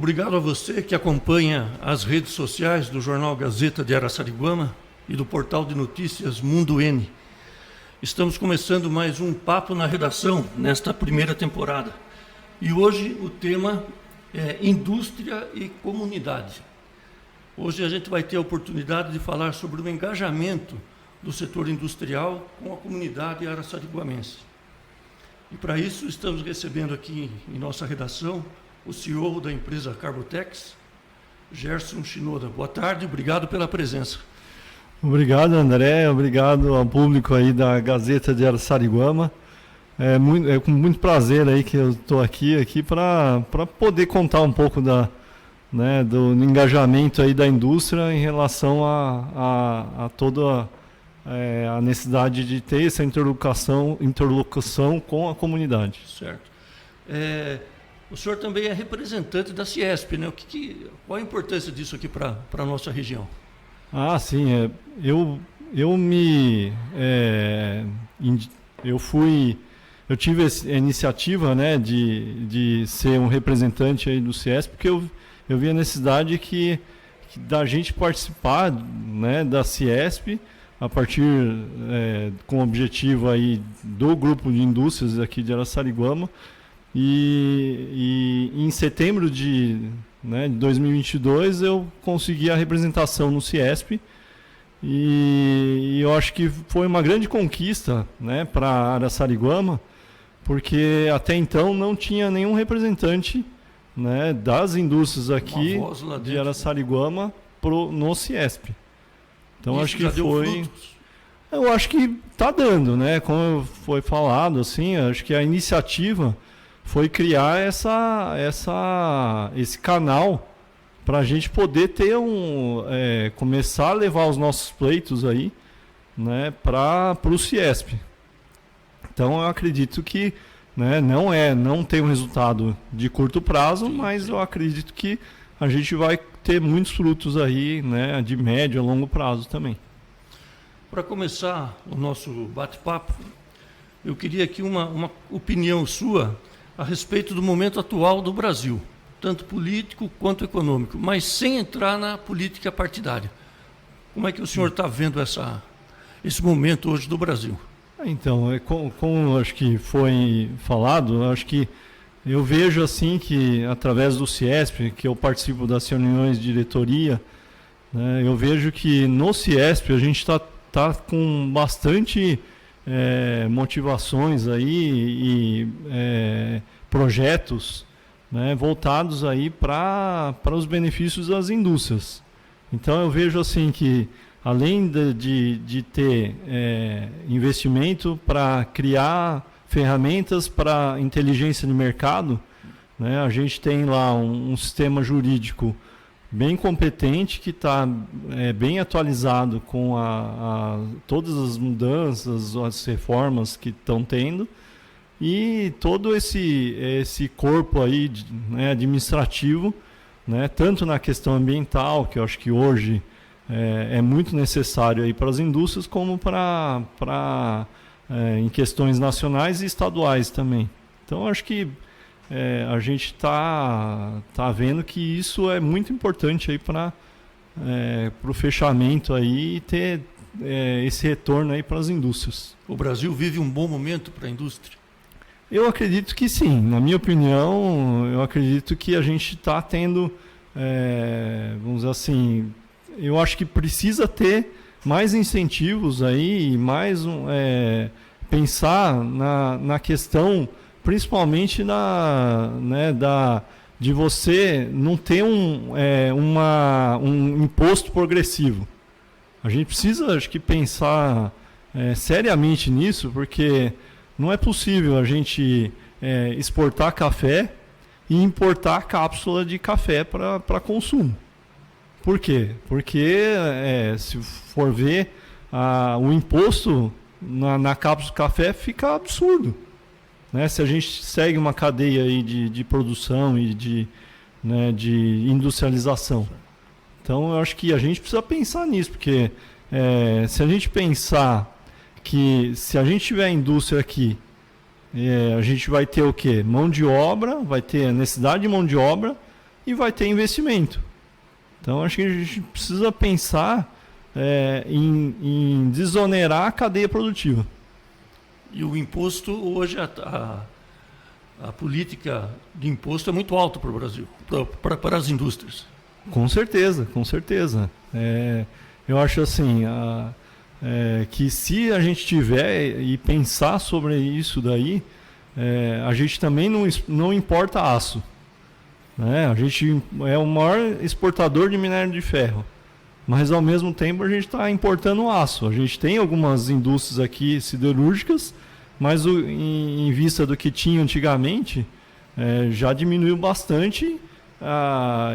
Obrigado a você que acompanha as redes sociais do Jornal Gazeta de Araçariguama e do portal de notícias Mundo N. Estamos começando mais um Papo na Redação nesta primeira temporada. E hoje o tema é Indústria e Comunidade. Hoje a gente vai ter a oportunidade de falar sobre o engajamento do setor industrial com a comunidade araçariguamense. E para isso estamos recebendo aqui em nossa redação o CEO da empresa Carbotex, Gerson Shinoda. Boa tarde, obrigado pela presença. Obrigado, André, obrigado ao público aí da Gazeta de Araçariguama. É com muito prazer aí que eu estou aqui para poder contar um pouco do engajamento aí da indústria em relação a toda a necessidade de ter essa interlocução com a comunidade. Certo. O senhor também é representante da Ciesp, né? Qual a importância disso aqui para a nossa região? Ah, sim. Eu tive a iniciativa, né, de ser um representante aí do Ciesp, porque eu vi a necessidade da gente participar, né, da Ciesp a partir com o objetivo aí do grupo de indústrias aqui de Araçariguama. E em setembro de 2022 eu consegui a representação no Ciesp e eu acho que foi uma grande conquista, né, para Araçariguama, porque até então não tinha nenhum representante, né, das indústrias aqui de Araçariguama no Ciesp. Então acho que eu acho que está dando, né? Como foi falado, assim, acho que a iniciativa foi criar esse canal para a gente poder ter começar a levar os nossos pleitos aí, né, para o Ciesp. Então eu acredito que, né, não tem um resultado de curto prazo, mas eu acredito que a gente vai ter muitos frutos aí, né, de médio a longo prazo também. Para começar o nosso bate-papo, eu queria aqui uma opinião sua a respeito do momento atual do Brasil, tanto político quanto econômico, mas sem entrar na política partidária. Como é que o senhor está vendo esse momento hoje do Brasil? Então, como acho que foi falado, acho que eu vejo assim que através do Ciesp, que eu participo das reuniões de diretoria, né, eu vejo que no Ciesp a gente está com bastante motivações aí e projetos, né, voltados aí para os benefícios das indústrias. Então eu vejo assim que além de ter investimento para criar ferramentas para inteligência de mercado, né, a gente tem lá um sistema jurídico bem competente, que está bem atualizado com todas as mudanças, as reformas que estão tendo, e todo esse corpo aí, né, administrativo, né, tanto na questão ambiental, que eu acho que hoje é muito necessário aí para as indústrias, como em questões nacionais e estaduais também. Então, acho que a gente está vendo que isso é muito importante aí para o fechamento aí e ter esse retorno aí para as indústrias. O Brasil vive um bom momento para a indústria? Eu acredito que sim. Na minha opinião, eu acredito que a gente está tendo, vamos dizer assim, eu acho que precisa ter mais incentivos aí e mais pensar na questão, principalmente de você não ter um imposto progressivo. A gente precisa, acho que, pensar seriamente nisso, porque não é possível a gente exportar café e importar cápsula de café para consumo. Por quê? Porque se for ver o imposto na cápsula de café fica absurdo. Né? Se a gente segue uma cadeia aí de produção e de industrialização. Então eu acho que a gente precisa pensar nisso, porque se a gente pensar que se a gente tiver indústria aqui, a gente vai ter o quê? Mão de obra, vai ter necessidade de mão de obra, e vai ter investimento. Então, acho que a gente precisa pensar em desonerar a cadeia produtiva. E o imposto, hoje, a política de imposto é muito alta para o Brasil, para as indústrias. Com certeza, com certeza. Eu acho assim, que se a gente tiver e pensar sobre isso daí, a gente também não importa aço. Né? A gente é o maior exportador de minério de ferro, mas ao mesmo tempo a gente está importando aço. A gente tem algumas indústrias aqui siderúrgicas, mas em vista do que tinha antigamente, já diminuiu bastante,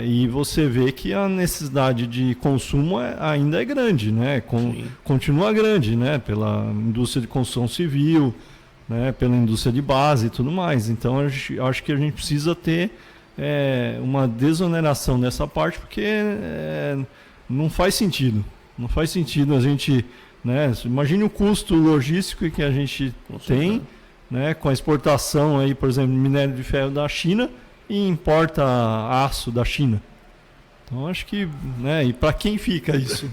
e você vê que a necessidade de consumo ainda é grande, né? Continua grande, né? Pela indústria de construção civil, né? Pela indústria de base e tudo mais. Então, acho que a gente precisa ter uma desoneração dessa parte, porque não faz sentido. Não faz sentido a gente... Né? Imagine o custo logístico que a gente tem, né? Com a exportação, aí, por exemplo, de minério de ferro da China e importa aço da China. Então, acho que... Né? E para quem fica isso?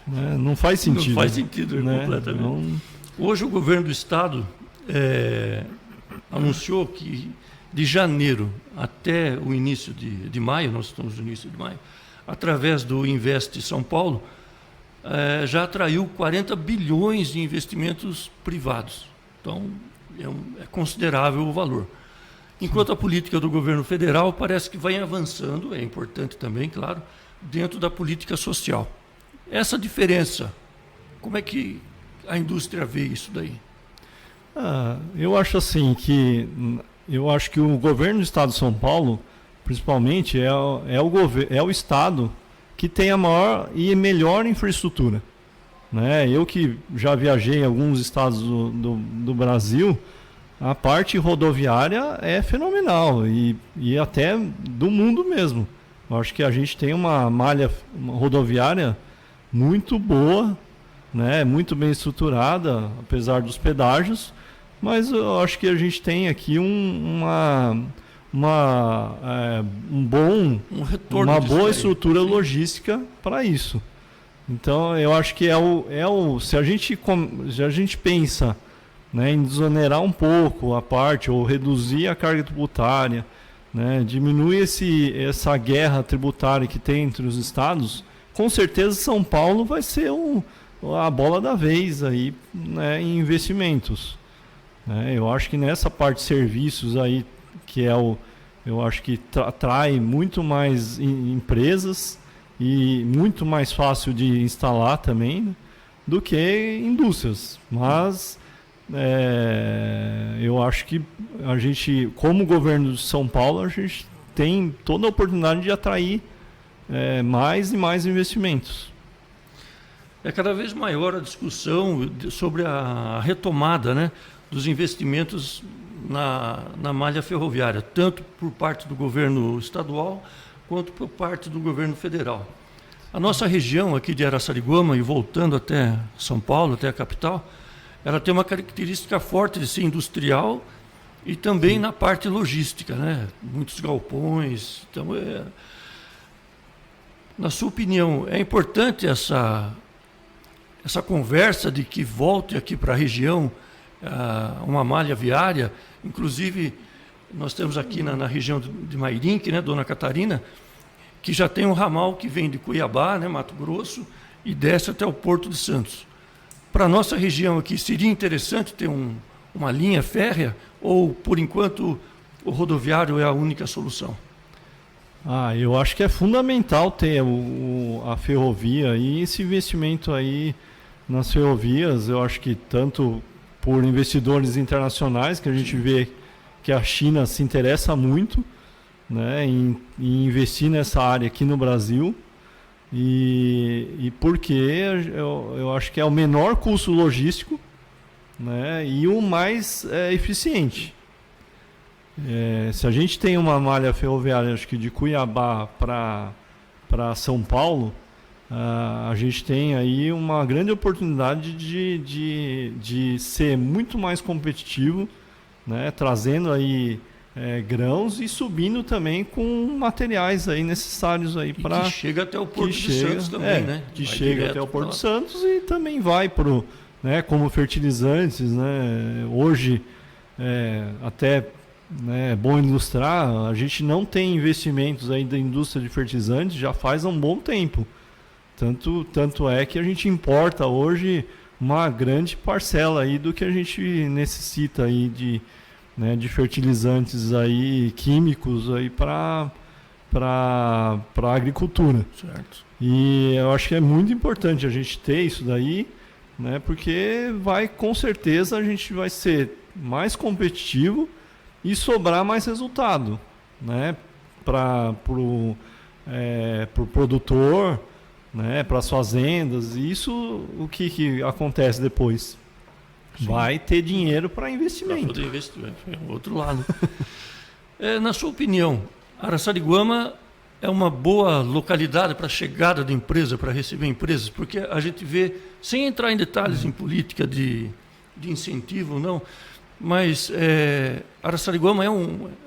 Né? Não faz sentido. Não faz sentido, né? completamente. Então... Hoje o governo do Estado anunciou que de janeiro até o início de maio, nós estamos no início de maio, através do Invest São Paulo, já atraiu 40 bilhões de investimentos privados. Então, é considerável o valor. Enquanto a política do governo federal parece que vai avançando, é importante também, claro, dentro da política social. Essa diferença, como é que a indústria vê isso daí? Eu acho assim eu acho que o governo do estado de São Paulo, principalmente, é o estado que tem a maior e melhor infraestrutura. Né? Eu que já viajei em alguns estados do Brasil, a parte rodoviária é fenomenal e até do mundo mesmo. Eu acho que a gente tem uma malha rodoviária muito boa, né? Muito bem estruturada, apesar dos pedágios, mas eu acho que a gente tem aqui uma boa estrutura logística para isso. Então, eu acho que se a gente pensa, né, em desonerar um pouco a parte ou reduzir a carga tributária, né, diminuir essa guerra tributária que tem entre os estados, com certeza São Paulo vai ser a bola da vez aí, né, em investimentos. Eu acho que nessa parte de serviços aí, que eu acho que atrai muito mais empresas e muito mais fácil de instalar também, né, do que indústrias. Mas eu acho que a gente, como governo de São Paulo, a gente tem toda a oportunidade de atrair mais e mais investimentos. É cada vez maior a discussão sobre a retomada, né, dos investimentos na malha ferroviária, tanto por parte do governo estadual quanto por parte do governo federal. A nossa região aqui de Araçariguama, e voltando até São Paulo, até a capital, ela tem uma característica forte de ser industrial e também na parte logística, né? Muitos galpões. Então, na sua opinião, é importante essa conversa de que volte aqui para a região uma malha viária? Inclusive, nós temos aqui na região de Mairinque, né, Dona Catarina, que já tem um ramal que vem de Cuiabá, né, Mato Grosso, e desce até o Porto de Santos. Para a nossa região aqui, seria interessante ter uma linha férrea ou, por enquanto, o rodoviário é a única solução? Eu acho que é fundamental ter a ferrovia e esse investimento aí nas ferrovias. Eu acho que tanto por investidores internacionais, que a gente vê que a China se interessa muito, né, em investir nessa área aqui no Brasil, e porque eu acho que é o menor custo logístico, né, e o mais eficiente. Se a gente tem uma malha ferroviária, acho que de Cuiabá para São Paulo, a gente tem aí uma grande oportunidade de ser muito mais competitivo, né, trazendo aí grãos e subindo também com materiais aí necessários aí para que chega até o Porto de Santos também, né? Que chega até o Porto de Santos e também vai pro, né, como fertilizantes, né? Hoje até, né, é bom ilustrar, a gente não tem investimentos aí da indústria de fertilizantes já faz um bom tempo. Tanto é que a gente importa hoje uma grande parcela aí do que a gente necessita aí de fertilizantes aí químicos aí para a agricultura. Certo. E eu acho que é muito importante a gente ter isso daí, né? Porque com certeza a gente vai ser mais competitivo e sobrar mais resultado, né? Para o produtor, né? Para as fazendas. E isso, o que acontece depois? Sim. Vai ter dinheiro para investimento. Para poder investir, é o outro lado. Na sua opinião, Araçariguama é uma boa localidade para a chegada de empresa, para receber empresas? Porque a gente vê, sem entrar em detalhes em política de incentivo, não, mas Araçariguama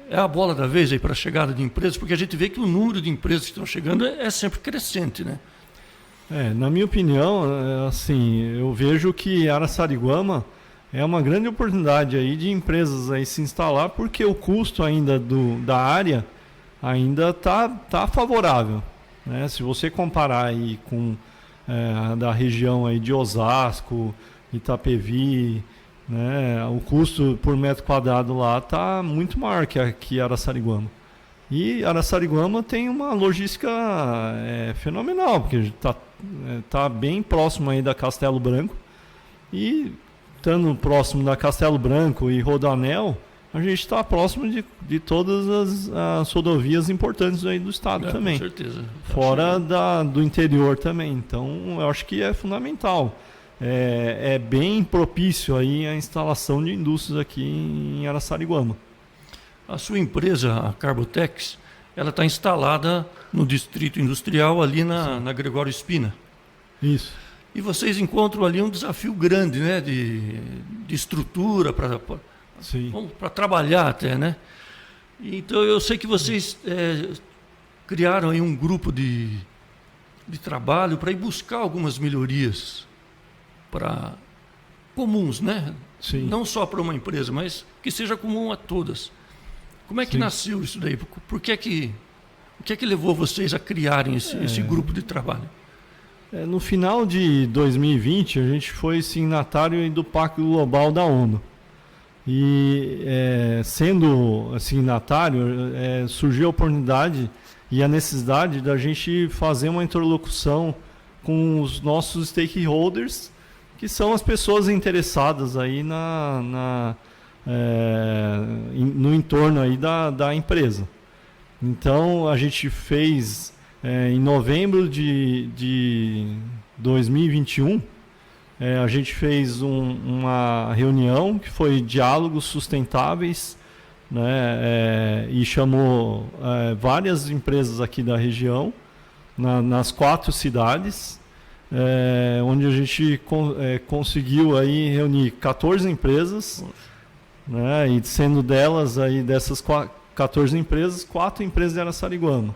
é a bola da vez aí para a chegada de empresas, porque a gente vê que o número de empresas que estão chegando é sempre crescente, né? Na minha opinião, assim, eu vejo que Araçariguama é uma grande oportunidade aí de empresas aí se instalar, porque o custo ainda da área ainda tá favorável, né? Se você comparar aí com da região aí de Osasco, Itapevi, né? O custo por metro quadrado lá tá muito maior que aqui Araçariguama. E Araçariguama tem uma logística fenomenal, porque tá bem próximo aí da Castelo Branco. E estando próximo da Castelo Branco e Rodoanel, a gente está próximo de todas as rodovias importantes aí do estado também. Com certeza. Fora do interior também. Então, eu acho que é fundamental. É bem propício aí a instalação de indústrias aqui em Araçariguama. A sua empresa, a Carbotex, ela está instalada no Distrito Industrial, ali na Gregório Espina. Isso. E vocês encontram ali um desafio grande, né, de estrutura para trabalhar até, né? Então eu sei que vocês criaram aí um grupo de trabalho para ir buscar algumas melhorias comuns, né? Sim. Não só para uma empresa, mas que seja comum a todas. Como é que nasceu isso daí? O que é que levou vocês a criarem esse grupo de trabalho? No final de 2020, a gente foi signatário do Pacto Global da ONU. E sendo signatário, surgiu a oportunidade e a necessidade da gente fazer uma interlocução com os nossos stakeholders, que são as pessoas interessadas aí no entorno aí da empresa. Então a gente fez em novembro de 2021, a gente fez uma reunião que foi Diálogos Sustentáveis, né, e chamou várias empresas aqui da região, nas 4 cidades, onde a gente conseguiu aí reunir 14 empresas, né, e sendo dessas 14 empresas, 4 empresas de Araçariguama.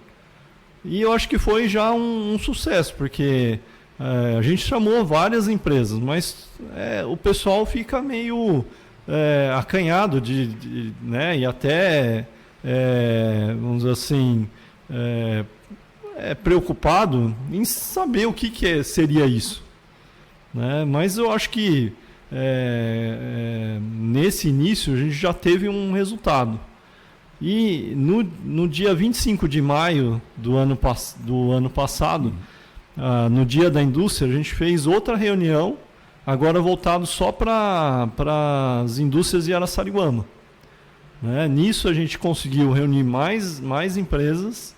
E eu acho que foi já um sucesso, porque a gente chamou várias empresas, mas o pessoal fica meio acanhado né, e até, vamos dizer assim, preocupado em saber o que seria isso, né? Mas eu acho que nesse início a gente já teve um resultado. E no dia 25 de maio do ano passado, no Dia da Indústria, a gente fez outra reunião, agora voltado só para as indústrias de Araçariguama, né? Nisso a gente conseguiu reunir mais empresas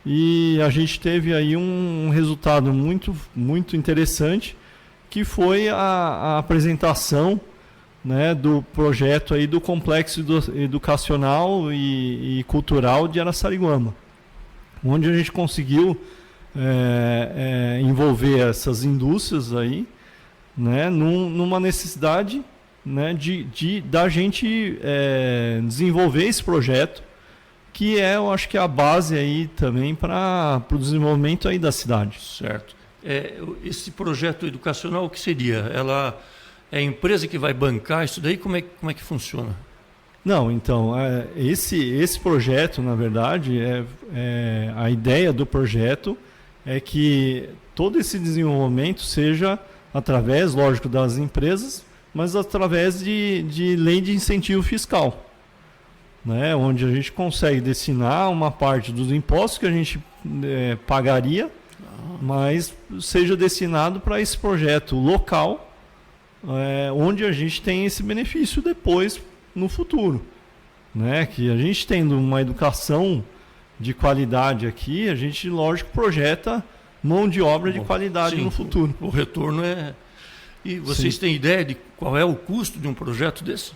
e a gente teve aí um resultado muito, muito interessante, que foi a apresentação, né, do projeto aí do Complexo Educacional e Cultural de Araçariguama, onde a gente conseguiu envolver essas indústrias aí, né, numa necessidade né, da gente desenvolver esse projeto, que eu acho que é a base aí também para o desenvolvimento aí da cidade. Certo. Esse projeto educacional, o que seria? Ela é a empresa que vai bancar isso daí? Como é que funciona? Não, então, esse projeto, na verdade, a ideia do projeto é que todo esse desenvolvimento seja através, lógico, das empresas, mas através de lei de incentivo fiscal, né? Onde a gente consegue destinar uma parte dos impostos que a gente pagaria, mas seja destinado para esse projeto local, onde a gente tem esse benefício depois no futuro, né? Que a gente tendo uma educação de qualidade aqui, a gente, lógico, projeta mão de obra de qualidade no futuro. O retorno é... E vocês têm ideia de qual é o custo de um projeto desse?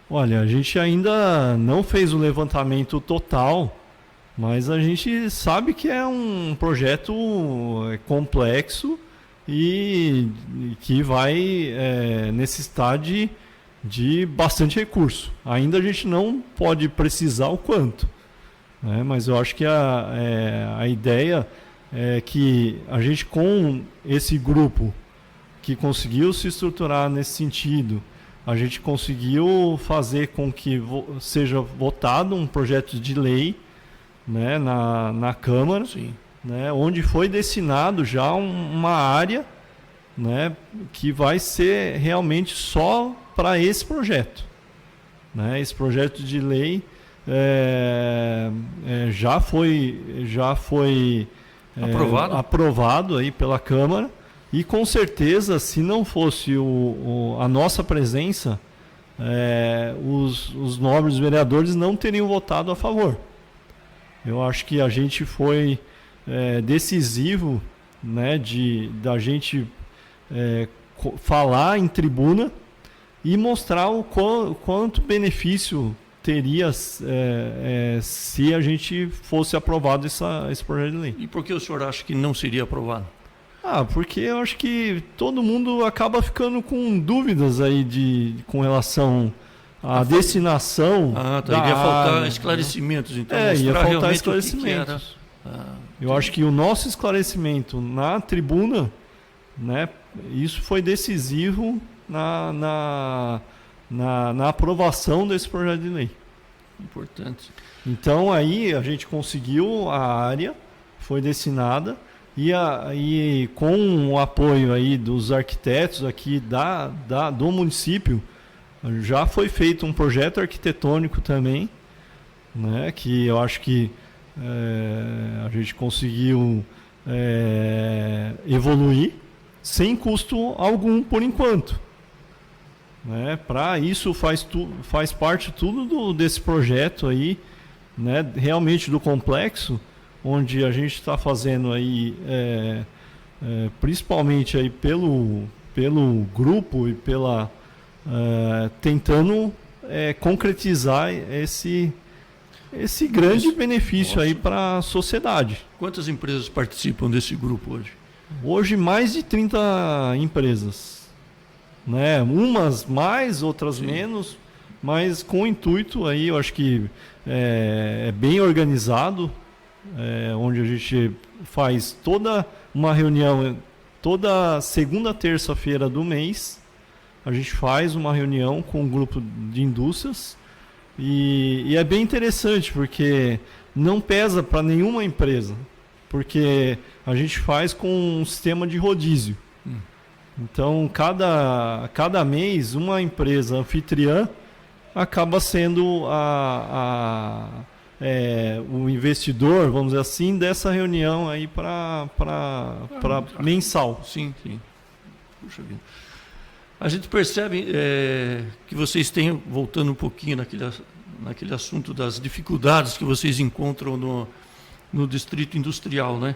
Olha, a gente ainda não fez o levantamento total, mas a gente sabe que é um projeto complexo e que vai necessitar de bastante recurso. Ainda a gente não pode precisar o quanto, né? Mas eu acho que a ideia é que a gente, com esse grupo que conseguiu se estruturar nesse sentido, a gente conseguiu fazer com que seja votado um projeto de lei, né, na Câmara, né, onde foi destinado já uma área, né, que vai ser realmente só para esse projeto, né? Esse projeto de lei já foi aprovado aí pela Câmara, e com certeza, se não fosse a nossa presença, os nobres vereadores não teriam votado a favor. Eu acho que a gente foi decisivo, né, da gente falar em tribuna e mostrar o quanto benefício teria se a gente fosse aprovado esse projeto de lei. E por que o senhor acha que não seria aprovado? Porque eu acho que todo mundo acaba ficando com dúvidas aí com relação à destinação. Iria faltar esclarecimentos, então. Ia faltar esclarecimentos. Eu acho que o nosso esclarecimento na tribuna, né, isso foi decisivo na aprovação desse projeto de lei. Importante. Então aí a gente conseguiu a área, foi destinada, e com o apoio aí dos arquitetos aqui do município, já foi feito um projeto arquitetônico também, né, que eu acho que a gente conseguiu evoluir sem custo algum por enquanto, né? Para isso faz parte tudo desse projeto aí, né, realmente do complexo, onde a gente está fazendo aí, principalmente aí pelo grupo e tentando concretizar esse grande benefício aí para a sociedade. Quantas empresas participam desse grupo hoje? Hoje mais de 30 empresas, né? Umas mais, outras menos, mas com o intuito aí, eu acho que é bem organizado, onde a gente faz toda uma reunião, toda segunda terça-feira do mês, a gente faz uma reunião com um grupo de indústrias, e é bem interessante porque não pesa para nenhuma empresa, porque a gente faz com um sistema de rodízio. Então, cada mês, uma empresa anfitriã acaba sendo o investidor, vamos dizer assim, dessa reunião aí para mensal. Sim. Puxa vida. A gente percebe que vocês têm, voltando um pouquinho naquele assunto das dificuldades que vocês encontram no distrito industrial, né?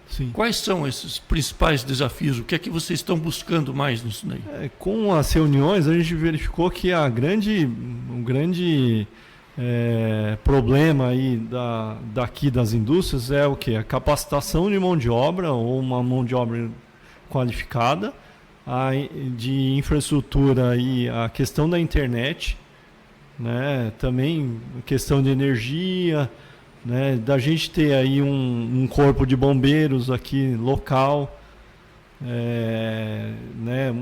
Sim. Quais são esses principais desafios? O que é que vocês estão buscando mais nisso daí? Com as reuniões, a gente verificou que um grande problema aí daqui das indústrias é o quê? A capacitação de mão de obra, ou uma mão de obra qualificada, de infraestrutura e a questão da internet, né? Também questão de energia, né? Da gente ter aí um corpo de bombeiros aqui local, né?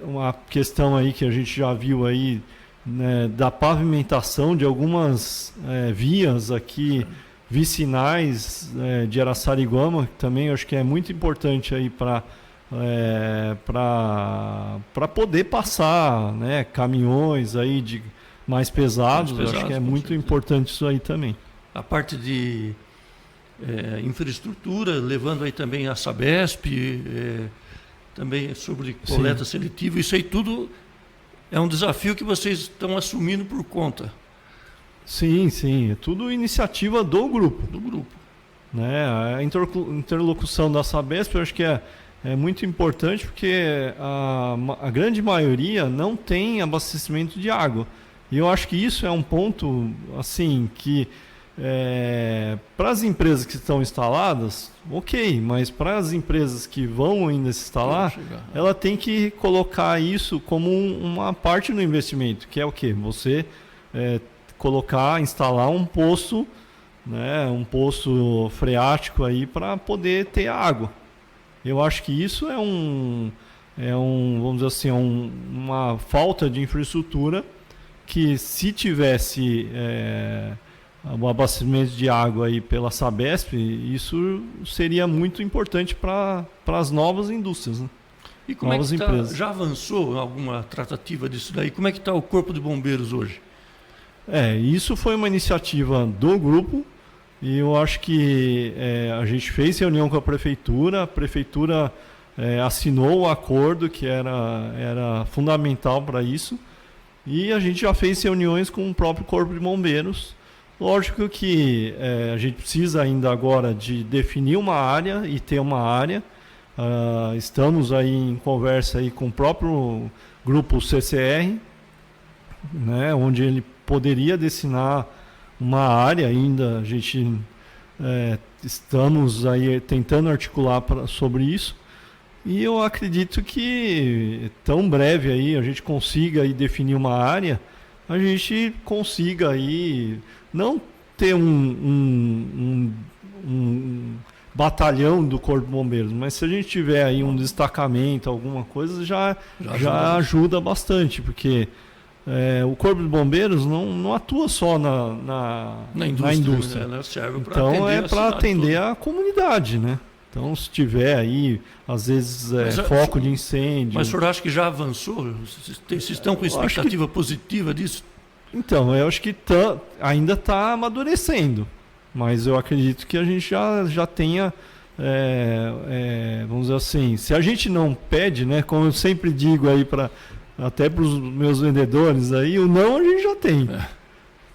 Uma questão aí que a gente já viu aí, né? Da pavimentação de algumas vias aqui vicinais de Araçariguama, que também eu acho que é muito importante aí para poder passar, né, caminhões aí mais pesados, acho que é muito importante isso aí também. A parte de infraestrutura, levando aí também a Sabesp, também sobre coleta seletiva, isso aí tudo é um desafio que vocês estão assumindo por conta. Sim, é tudo iniciativa do grupo. Né? A interlocução da Sabesp eu acho que é muito importante, porque a grande maioria não tem abastecimento de água. E eu acho que isso é um ponto assim que para as empresas que estão instaladas, ok, mas para as empresas que vão ainda se instalar, ela tem que colocar isso como uma parte do investimento, que é o quê? Você instalar um poço, né, um poço freático aí para poder ter água. Eu acho que isso vamos dizer assim, uma falta de infraestrutura que, se tivesse o abastecimento de água aí pela Sabesp, isso seria muito importante para as novas indústrias, né? E como novas empresas. Já avançou alguma tratativa disso daí? Como é que está o Corpo de Bombeiros hoje? Isso foi uma iniciativa do grupo, e eu acho que a gente fez reunião com a prefeitura assinou o acordo que era fundamental para isso, e a gente já fez reuniões com o próprio Corpo de Bombeiros. Lógico que a gente precisa ainda agora de definir uma área e ter uma área. Estamos aí em conversa aí com o próprio grupo CCR, né, onde ele poderia destinar uma área ainda. A gente estamos aí tentando articular sobre isso, e eu acredito que tão breve aí a gente consiga aí definir uma área, a gente consiga aí não ter um batalhão do Corpo de Bombeiros, mas se a gente tiver aí um destacamento, alguma coisa, já ajuda bastante, porque o Corpo de Bombeiros não atua só na indústria. Né? Serve então para atender a comunidade, né? Então, se tiver aí, às vezes, foco de incêndio... Mas o senhor acha que já avançou? Vocês estão com expectativa positiva disso? Então, eu acho que ainda está amadurecendo, mas eu acredito que a gente já tenha, vamos dizer assim, se a gente não pede, né, como eu sempre digo aí até para os meus vendedores aí, o não a gente já tem.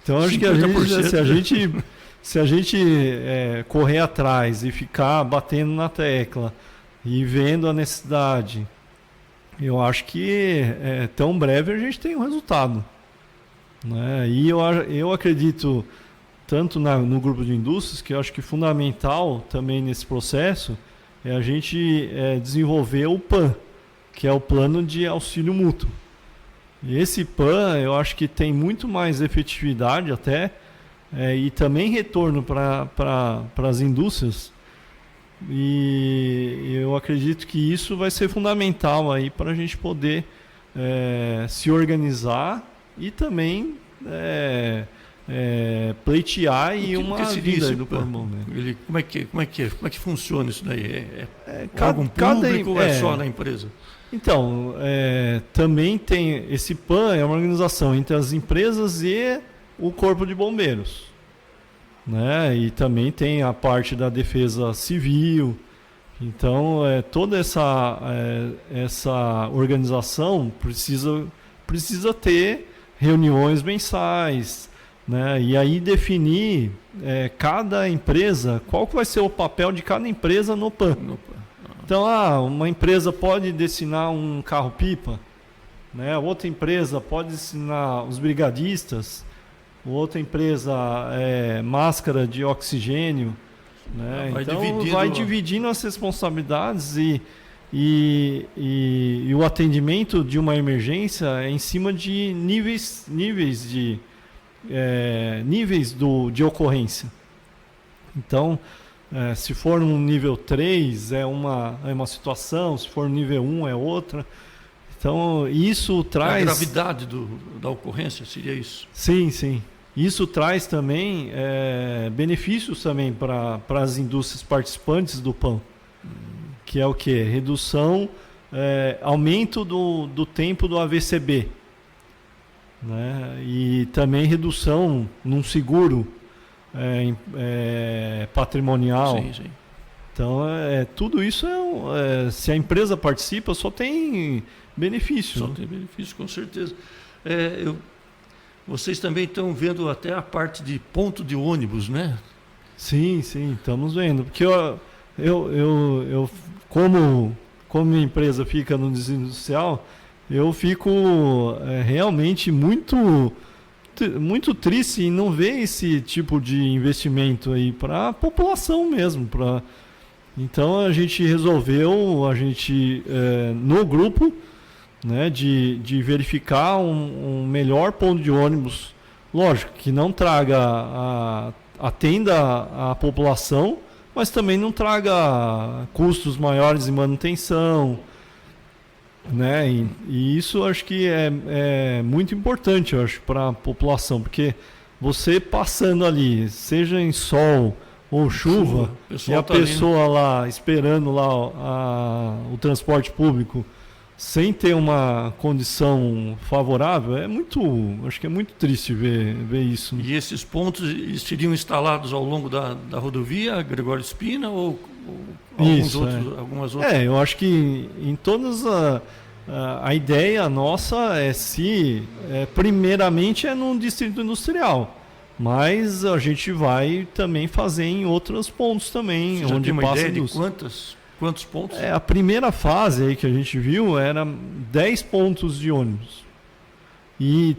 Então, acho que se a gente correr atrás e ficar batendo na tecla e vendo a necessidade, eu acho que tão breve a gente tem um resultado, né? E eu acredito tanto no grupo de indústrias, que eu acho que fundamental também nesse processo é a gente desenvolver o PAN, que é o Plano de Auxílio Mútuo. E esse PAN eu acho que tem muito mais efetividade até, e também retorno para as indústrias, e eu acredito que isso vai ser fundamental aí para a gente poder se organizar e também pleitear e uma vida aí do Corpo. Como é que funciona isso daí? Órgão público ou só na empresa? Então, também tem esse PAN, é uma organização entre as empresas e o Corpo de Bombeiros, né? E também tem a parte da defesa civil. Então, toda essa organização precisa ter reuniões mensais, né? E aí definir cada empresa, qual que vai ser o papel de cada empresa no PAN. Então, uma empresa pode destinar um carro-pipa, né? Outra empresa pode destinar os brigadistas, outra empresa máscara de oxigênio, né? Então vai dividindo as responsabilidades, e e o atendimento de uma emergência é em cima de níveis de ocorrência. Então, se for um nível 3 é uma situação, se for nível 1 é outra. Então, isso traz... A gravidade da ocorrência seria isso? Sim, sim. Isso traz também benefícios também para as indústrias participantes do PAN, que é o quê? Redução, aumento do tempo do AVCB, né? E também redução num seguro patrimonial. Sim, sim. Então, tudo isso, se a empresa participa, só tem benefício. Só tem benefício, com certeza. Vocês também estão vendo até a parte de ponto de ônibus, né? Sim, estamos vendo. Porque eu como minha empresa fica no distrito industrial, eu fico realmente muito triste em não ver esse tipo de investimento aí para a população mesmo. Então a gente resolveu, no grupo, né, de verificar um melhor ponto de ônibus. Lógico que não atenda a população, mas também não traga custos maiores de manutenção, né? E isso acho que é muito importante, eu acho, para a população, porque você passando ali, seja em sol ou chuva, e a pessoa lá esperando lá o transporte público sem ter uma condição favorável, acho que é muito triste ver isso. E esses pontos seriam instalados ao longo da rodovia Gregório Spina ou algumas outras? Eu acho que em todas a ideia nossa primeiramente no distrito industrial, mas a gente vai também fazer em outros pontos também. Você já onde tem uma passa ideia de quantos pontos? A primeira fase aí que a gente viu era 10 pontos de ônibus. E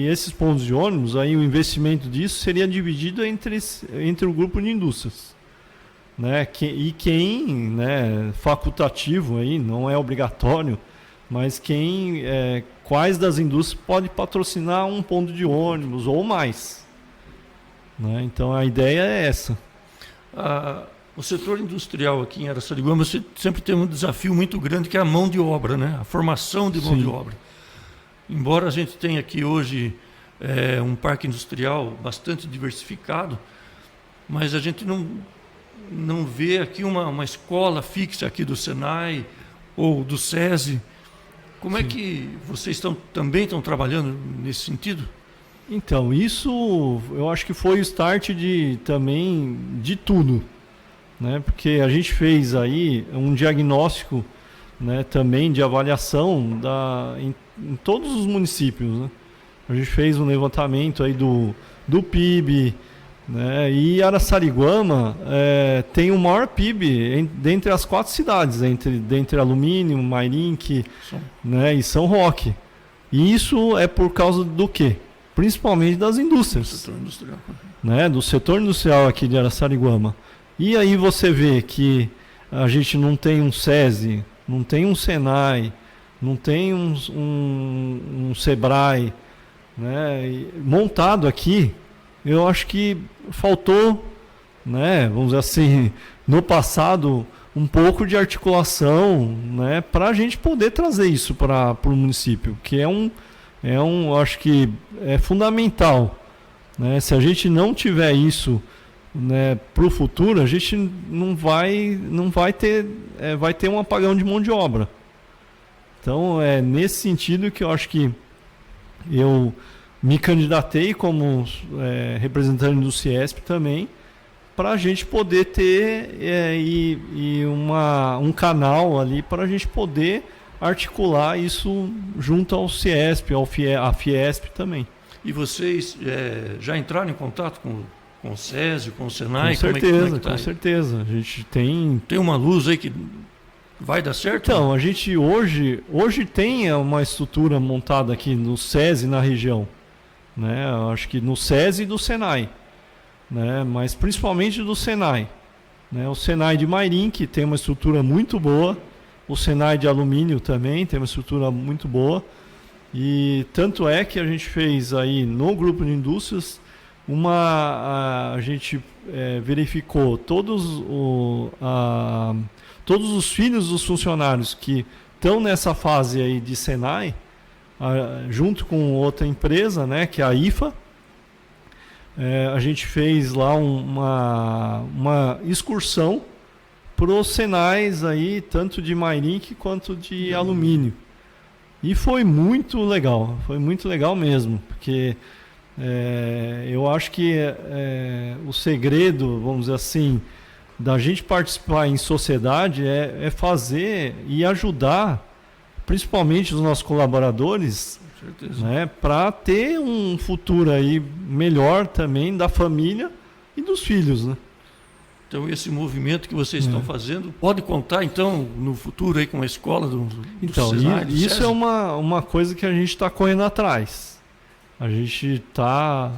esses pontos de ônibus, aí o investimento disso seria dividido entre o grupo de indústrias, né? Quem, né, facultativo aí, não é obrigatório, mas quais das indústrias pode patrocinar um ponto de ônibus ou mais, né? Então a ideia é essa. O setor industrial aqui em Araçariguama sempre tem um desafio muito grande, que é a mão de obra, né? A formação de mão de obra. Embora a gente tenha aqui hoje um parque industrial bastante diversificado, mas a gente não vê aqui uma escola fixa aqui do Senai ou do SESI. Como é que vocês também estão trabalhando nesse sentido? Então, isso eu acho que foi o start também de tudo, né? Porque a gente fez aí um diagnóstico, né, também de avaliação em todos os municípios, né? A gente fez um levantamento aí do PIB, né? E Araçariguama tem o maior PIB dentre as 4 cidades, dentre Alumínio, Mairink, né, e São Roque. E isso é por causa do quê? Principalmente das indústrias. Setor industrial. Né, do setor industrial aqui de Araçariguama. E aí você vê que a gente não tem um SESI, não tem um Senai, não tem um Sebrae, né, montado aqui. Eu acho que faltou, né, vamos dizer assim, no passado, um pouco de articulação, né, para a gente poder trazer isso para o município, que acho que é fundamental, né? Se a gente não tiver isso, né, para o futuro, a gente não vai ter um apagão de mão de obra. Então é nesse sentido que eu acho que eu me candidatei como representante do CIESP também, para a gente poder ter um canal ali para a gente poder articular isso junto ao CIESP, à Fiesp também. E vocês já entraram em contato com o SESI, com o Senai? Com certeza. A gente tem uma luz aí que vai dar certo? Então, a gente hoje tem uma estrutura montada aqui no SESI na região, né? Eu acho que no SESI e do Senai, né? Mas principalmente do Senai, né? O Senai de Mairim, que tem uma estrutura muito boa, o Senai de Alumínio também tem uma estrutura muito boa, e tanto é que a gente fez aí no grupo de indústrias a gente verificou todos os filhos dos funcionários que estão nessa fase aí de Senai, junto com outra empresa, né, que é a IFA. A gente fez lá uma excursão para os Senais aí, tanto de Mairim quanto de alumínio. E foi muito legal mesmo, porque eu acho que o segredo, vamos dizer assim, da gente participar em sociedade é fazer e ajudar, principalmente os nossos colaboradores, né, para ter um futuro aí melhor também da família e dos filhos, né? Então esse movimento que vocês estão fazendo pode contar então no futuro aí com a escola do então Senai, do isso SESI? é uma coisa que a gente está correndo atrás. A gente está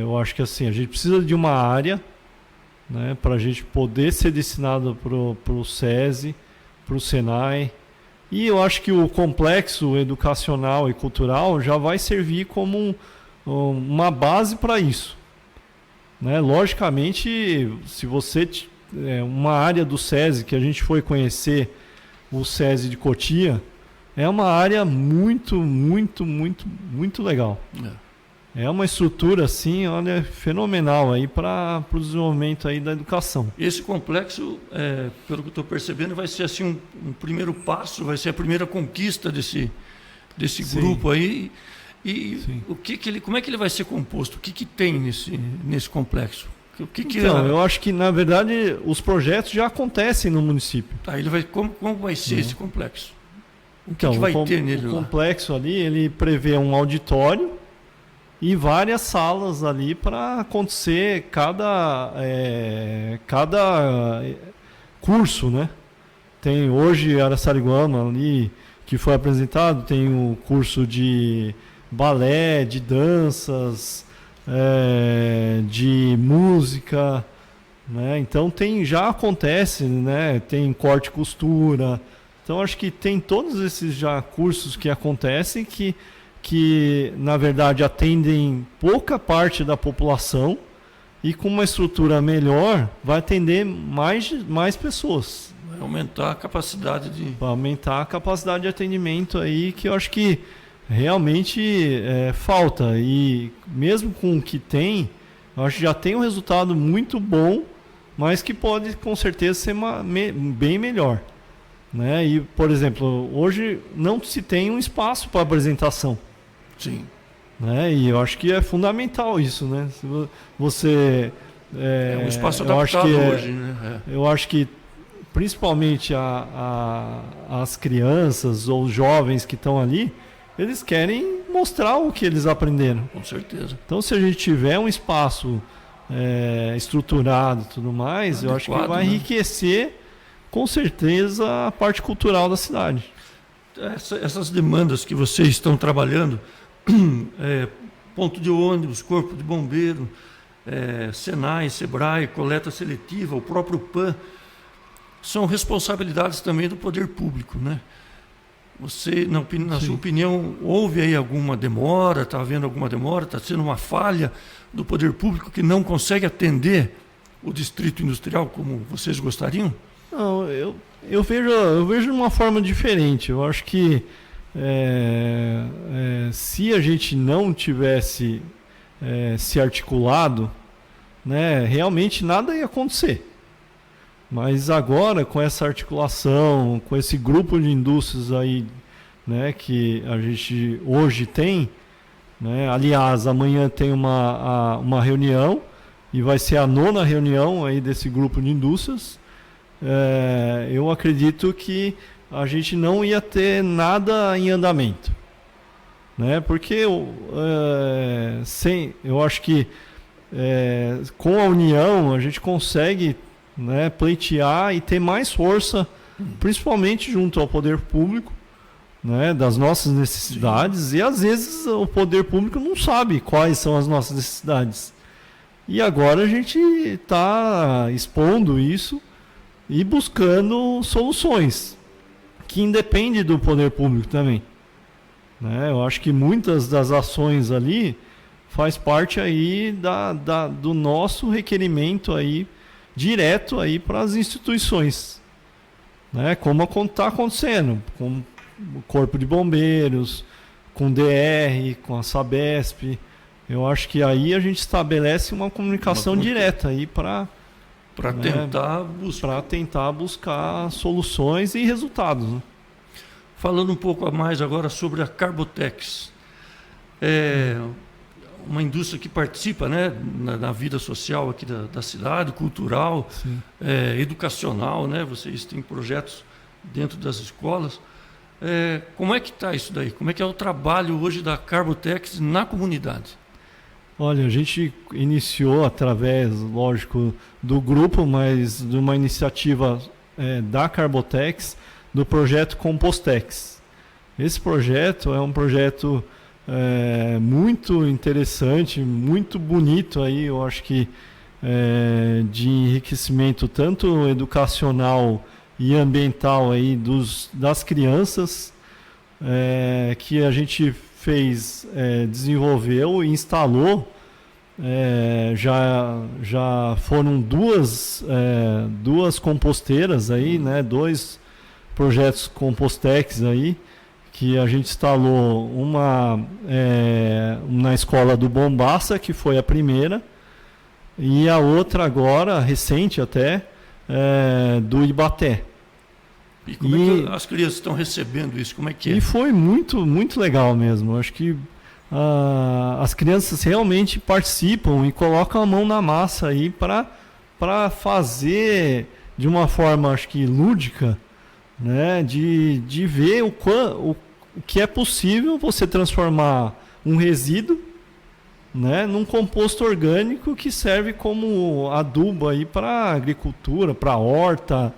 eu acho que assim a gente precisa de uma área, né, para a gente poder ser destinado para o SESI, para o Senai. E eu acho que o complexo educacional e cultural já vai servir como uma base para isso, né? Logicamente, se você uma área do SESI que a gente foi conhecer, o SESI de Cotia, é uma área muito legal. É uma estrutura assim, olha, fenomenal aí para o desenvolvimento aí da educação. Esse complexo, pelo que eu estou percebendo, vai ser assim um primeiro passo, vai ser a primeira conquista desse grupo aí. E como é que ele vai ser composto? O que tem nesse complexo? Então, eu acho que na verdade os projetos já acontecem no município. Tá, como vai ser esse complexo? Então, que vai ter nele o lá? complexo ali, ele prevê um auditório e várias salas ali para acontecer cada curso, né? Tem hoje Araçariguama ali que foi apresentado, tem o curso de balé, de danças, de música, né? Então já acontece, né? Tem corte e costura. Então acho que tem todos esses já cursos que acontecem que na verdade atendem pouca parte da população e com uma estrutura melhor vai atender mais pessoas. Vai aumentar a capacidade Vai aumentar a capacidade de atendimento aí, que eu acho que realmente falta. E mesmo com o que tem, eu acho que já tem um resultado muito bom, mas que pode com certeza ser bem melhor, né? E, por exemplo, hoje não se tem um espaço para apresentação. Sim. Né? E eu acho que é fundamental isso, né? Se você um espaço adaptado hoje, né? Eu acho que principalmente as crianças ou os jovens que estão ali, eles querem mostrar o que eles aprenderam. Com certeza. Então, se a gente tiver um espaço estruturado e tudo mais, eu acho que vai enriquecer com certeza a parte cultural da cidade. Essas demandas que vocês estão trabalhando, ponto de ônibus, corpo de bombeiro, Senai, Sebrae, coleta seletiva, o próprio PAN, são responsabilidades também do poder público, né? Você, na sua opinião, houve aí alguma demora, está havendo alguma demora, está sendo uma falha do poder público que não consegue atender o distrito industrial como vocês gostariam? Não, eu vejo de uma forma diferente. Eu acho que se a gente não tivesse se articulado, né, realmente nada ia acontecer. Mas agora, com essa articulação, com esse grupo de indústrias aí, né, que a gente hoje tem, né, aliás, amanhã tem uma reunião e vai ser a 9ª reunião aí desse grupo de indústrias. Eu acredito que a gente não ia ter nada em andamento, né? Porque eu acho que com a união a gente consegue, né, pleitear e ter mais força, principalmente junto ao poder público, né, das nossas necessidades. Sim. E às vezes o poder público não sabe quais são as nossas necessidades. E agora a gente está expondo isso e buscando soluções, que independe do poder público também. Né? Eu acho que muitas das ações ali faz parte aí do nosso requerimento aí, direto aí para as instituições. Né? Como está acontecendo, com o Corpo de Bombeiros, com o DR, com a Sabesp. Eu acho que aí a gente estabelece uma comunicação direta aí para tentar buscar soluções e resultados. Né? Falando um pouco a mais agora sobre a Carbotex. É uma indústria que participa, né, na vida social aqui da cidade, cultural, educacional, né? Vocês têm projetos dentro das escolas. Como é que está isso daí? Como é que é o trabalho hoje da Carbotex na comunidade? Olha, a gente iniciou através, lógico, do grupo, mas de uma iniciativa da Carbotex, do projeto Compostex. Esse projeto é um projeto muito interessante, muito bonito aí, eu acho que de enriquecimento tanto educacional e ambiental aí das crianças, que a gente desenvolveu e instalou. Já foram duas composteiras aí, né? 2 projetos Compostex aí, que a gente instalou uma na escola do Bombaça, que foi a primeira, e a outra agora, recente até, do Ibaté. E como é que as crianças estão recebendo isso? Como é que é? E foi muito, muito legal mesmo. Acho que as crianças realmente participam e colocam a mão na massa aí para fazer de uma forma, acho que lúdica, né, de ver o que é possível você transformar um resíduo, né, num composto orgânico que serve como adubo aí para agricultura, para horta,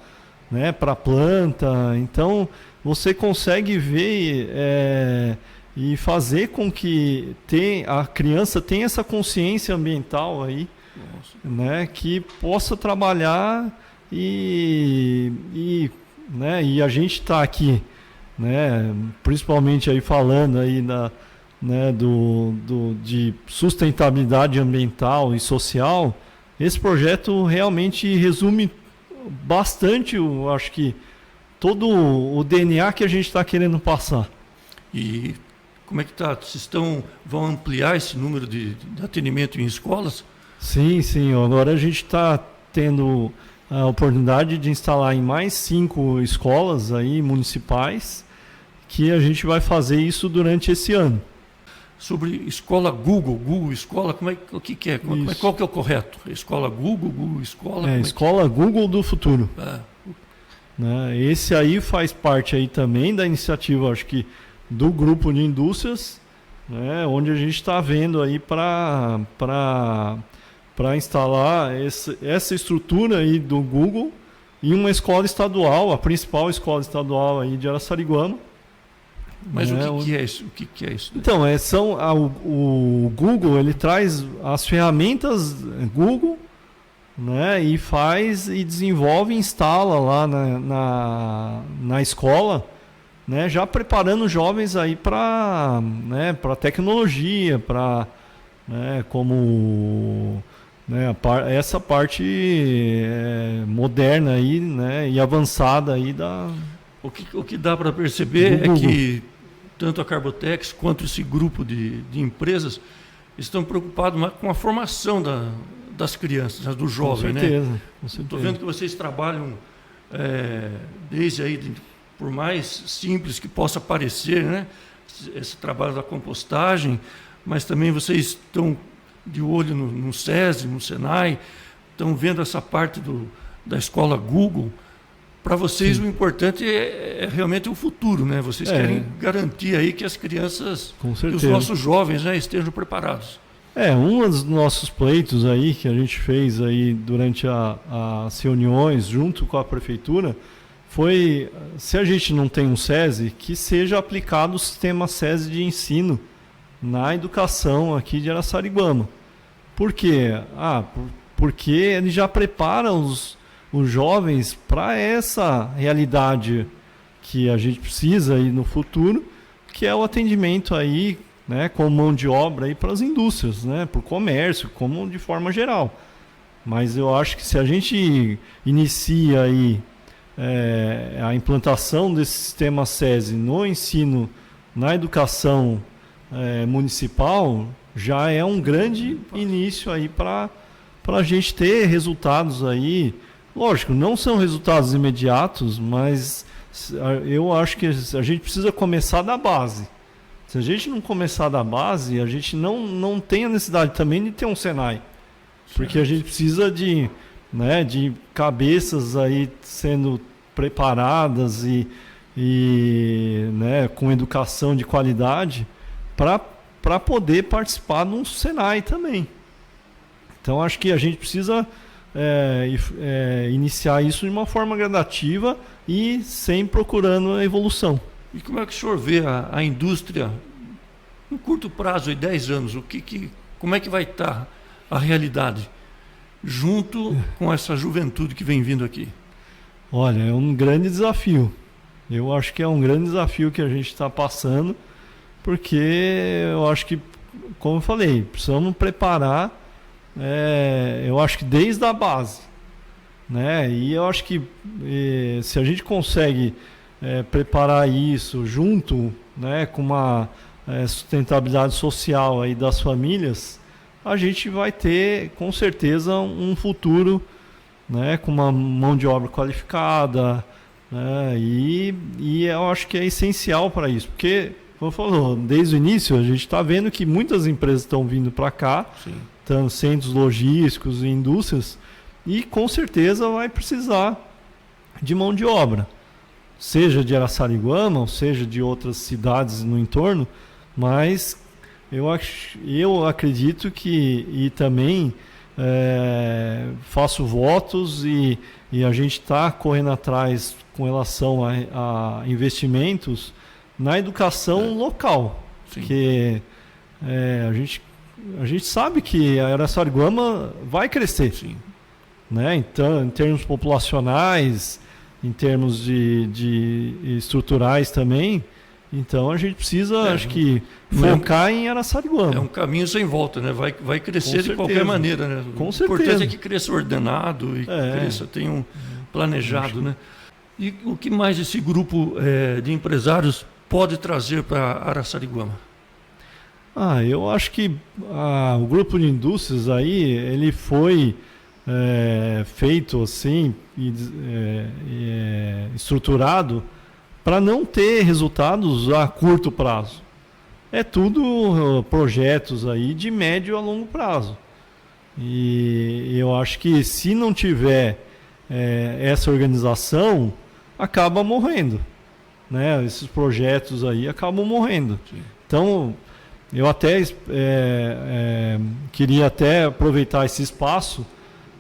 né, para planta. Então você consegue ver e fazer com que a criança tenha essa consciência ambiental aí, né, que possa trabalhar e a gente está aqui, né, principalmente aí falando aí de sustentabilidade ambiental e social. Esse projeto realmente resume bastante, eu acho que todo o DNA que a gente está querendo passar. E como é que está? Vocês vão ampliar esse número de atendimento em escolas? Sim. Agora a gente está tendo a oportunidade de instalar em mais 5 escolas aí municipais, que a gente vai fazer isso durante esse ano. Sobre escola Google Escola, o que é? Qual que é o correto? Escola Google Escola? Escola Google do futuro. Né? Esse aí faz parte aí também da iniciativa, acho que, do grupo de indústrias, né? Onde a gente está vendo aí para instalar essa estrutura aí do Google em uma escola estadual, a principal escola estadual aí de Araçariguama. Mas o que é isso? O que é isso? Então, o Google, ele traz as ferramentas Google, né, e faz e desenvolve e instala lá na escola, né, já preparando jovens aí para tecnologia, para, né, como, né, essa parte moderna aí, né, e avançada aí da... O que dá para perceber é que tanto a Carbotex quanto esse grupo de empresas estão preocupados com a formação das crianças, do jovem. Com certeza, né? Estou vendo que vocês trabalham desde aí, por mais simples que possa parecer, né, esse trabalho da compostagem, mas também vocês estão de olho no SESI, no Senai, estão vendo essa parte da escola Google. Para vocês, sim, o importante é realmente o futuro, né? Vocês querem garantir aí que as crianças, que os nossos jovens, né, estejam preparados. Um dos nossos pleitos aí que a gente fez aí durante as reuniões junto com a prefeitura foi, se a gente não tem um SESI, que seja aplicado o sistema SESI de ensino na educação aqui de Araçariguama. Por quê? Porque ele já prepara os jovens para essa realidade que a gente precisa aí no futuro, que é o atendimento aí, né, com mão de obra aí para as indústrias, né, para o comércio, como de forma geral. Mas eu acho que se a gente inicia aí a implantação desse sistema SESI no ensino, na educação municipal, já é um grande início aí para a gente ter resultados aí. Lógico, não são resultados imediatos, mas eu acho que a gente precisa começar da base. Se a gente não começar da base, a gente não tem a necessidade também de ter um Senai. Porque a gente precisa de cabeças aí sendo preparadas e né, com educação de qualidade para poder participar de um Senai também. Então acho que a gente precisa iniciar isso de uma forma gradativa e sempre procurando a evolução. E como é que o senhor vê a indústria em curto prazo, em 10 anos? Como é que vai estar a realidade junto com essa juventude que vem vindo aqui? Olha, é um grande desafio. Eu acho que é um grande desafio que a gente está passando, porque eu acho que, como eu falei, precisamos preparar, eu acho que desde a base, né? E eu acho que se a gente consegue preparar isso junto, né, com uma sustentabilidade social aí das famílias, a gente vai ter com certeza um futuro, né, com uma mão de obra qualificada, né, e eu acho que é essencial para isso, porque, como falou, desde o início a gente está vendo que muitas empresas estão vindo para cá, estão centros logísticos e indústrias, e com certeza vai precisar de mão de obra, seja de Araçariguama, ou seja de outras cidades no entorno, mas eu acredito que, e também faço votos e a gente está correndo atrás com relação a investimentos na educação local. Sim. Porque a gente sabe que a Araçariguama vai crescer. Sim. Né? Então, em termos populacionais, em termos de estruturais também. Então a gente precisa, acho que, focar em Araçariguama. É um caminho sem volta, né? Vai crescer de qualquer maneira, né? Com certeza. O importante é que cresça ordenado e cresça, tenha um planejado, né? E o que mais esse grupo de empresários pode trazer para Araçariguama? Eu acho que o grupo de indústrias aí, ele foi feito assim, estruturado para não ter resultados a curto prazo. É tudo projetos aí de médio a longo prazo. E eu acho que se não tiver essa organização, acaba morrendo. Né? Esses projetos aí acabam morrendo. Sim. Então, eu até queria até aproveitar esse espaço,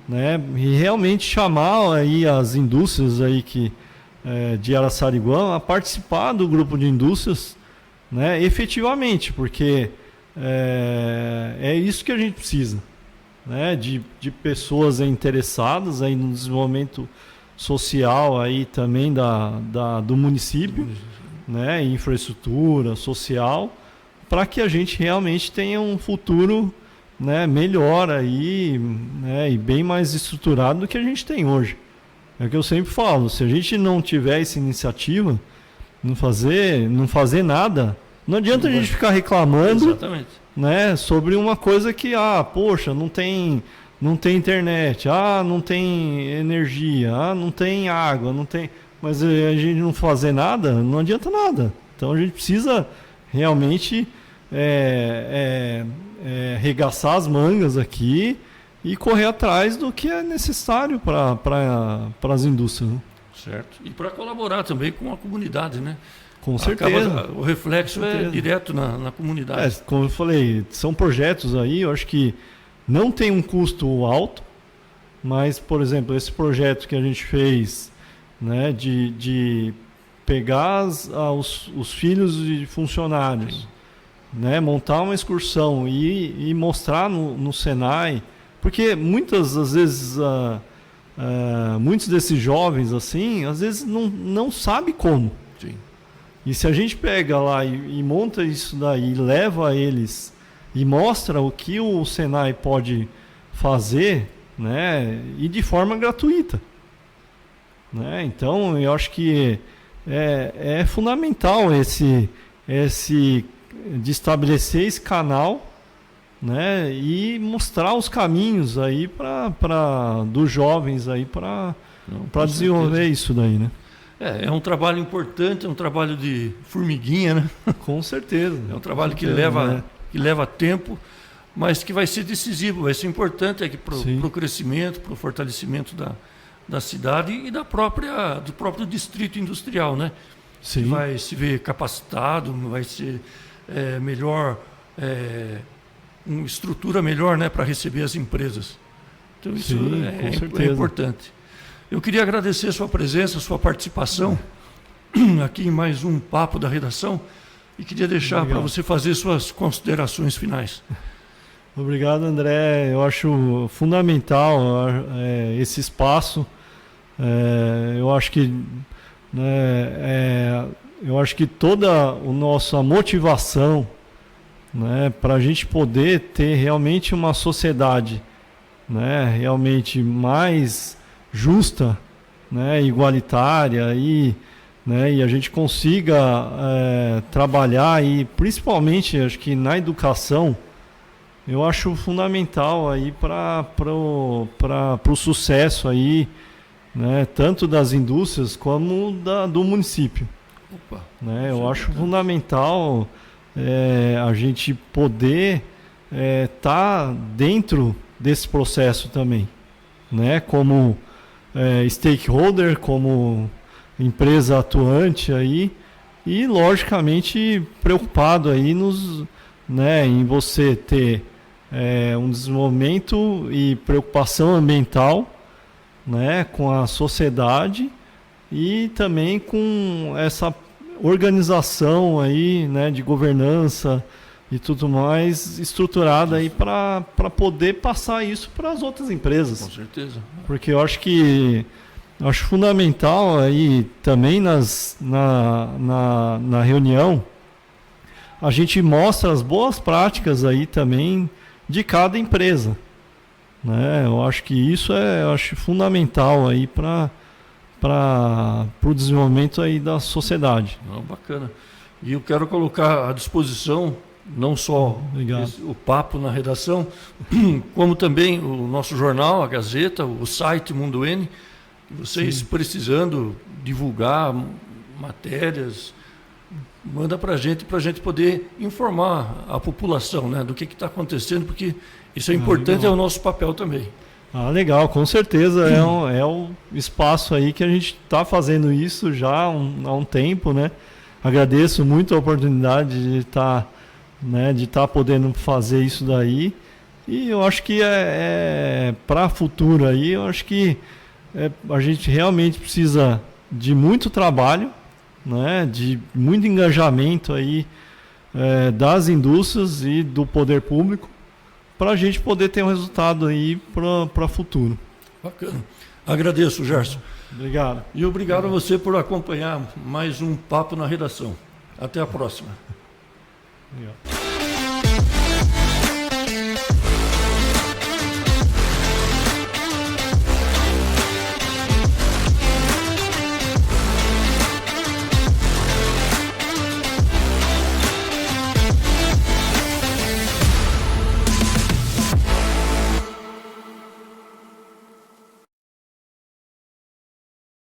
né, e realmente chamar aí as indústrias aí de Araçariguama a participar do grupo de indústrias, né, efetivamente, porque é isso que a gente precisa, né, de pessoas interessadas aí no desenvolvimento social aí também do município, né, infraestrutura social, para que a gente realmente tenha um futuro, né, melhor aí, né, e bem mais estruturado do que a gente tem hoje. É o que eu sempre falo, se a gente não tiver essa iniciativa, não fazer nada, não adianta a gente ficar reclamando, né, sobre uma coisa que, poxa, não tem internet, não tem energia, não tem água, mas a gente não fazer nada, não adianta nada. Então a gente precisa realmente arregaçar as mangas aqui e correr atrás do que é necessário para as indústrias. Né? Certo. E para colaborar também com a comunidade, né? Com certeza. O reflexo é direto na comunidade. Como eu falei, são projetos aí, eu acho que não tem um custo alto, mas, por exemplo, esse projeto que a gente fez, né, de pegar os filhos de funcionários, né, montar uma excursão e mostrar no Senai, porque muitas às vezes muitos desses jovens assim, às vezes não sabe como. Sim. E se a gente pega lá e monta isso daí, leva eles e mostra o que o Senai pode fazer, né, e de forma gratuita, né? Então eu acho que é fundamental esse de estabelecer esse canal, né, e mostrar os caminhos aí para dos jovens aí para desenvolver isso daí, né? É um trabalho importante, é um trabalho de formiguinha, né? Com certeza. É um trabalho que leva tempo, mas que vai ser decisivo, vai ser importante aqui para o crescimento, para o fortalecimento da cidade e do próprio distrito industrial, né? Sim. Que vai se ver capacitado, vai ser melhor, uma estrutura melhor, né, para receber as empresas. Então isso é importante. Eu queria agradecer a sua presença, a sua participação aqui em mais um Papo da Redação e queria deixar para você fazer suas considerações finais. Obrigado, André. Eu acho fundamental esse espaço. Eu acho que toda a nossa motivação, né, para a gente poder ter realmente uma sociedade, né, realmente mais justa, né, igualitária e a gente consiga trabalhar e principalmente acho que na educação, eu acho fundamental aí para o sucesso aí, né, tanto das indústrias como do município. Opa, né? Eu acho fundamental a gente poder estar dentro desse processo também, né? Como stakeholder, como empresa atuante aí e logicamente preocupado aí em você ter um desenvolvimento e preocupação ambiental, né, com a sociedade e também com essa organização aí, né, de governança e tudo mais estruturada aí para poder passar isso para as outras empresas. Com certeza. Porque eu acho fundamental aí também na reunião a gente mostra as boas práticas aí também de cada empresa, né? Eu acho que isso fundamental aí para o desenvolvimento aí da sociedade. Bacana. E eu quero colocar à disposição não só o papo na redação, como também o nosso jornal, a Gazeta, o site Mundo N, vocês precisando divulgar matérias, manda para a gente poder informar a população, né, do que está acontecendo, porque isso é importante, é o nosso papel também. Legal, com certeza é o espaço aí que a gente está fazendo isso já há um tempo, né? Agradeço muito a oportunidade de estar podendo fazer isso daí e eu acho que para futuro aí, eu acho que a gente realmente precisa de muito trabalho, né? De muito engajamento aí das indústrias e do poder público para a gente poder ter um resultado aí para o futuro. Bacana. Agradeço, Gerson. Obrigado. E obrigado a você por acompanhar mais um Papo na Redação. Até a próxima. Obrigado.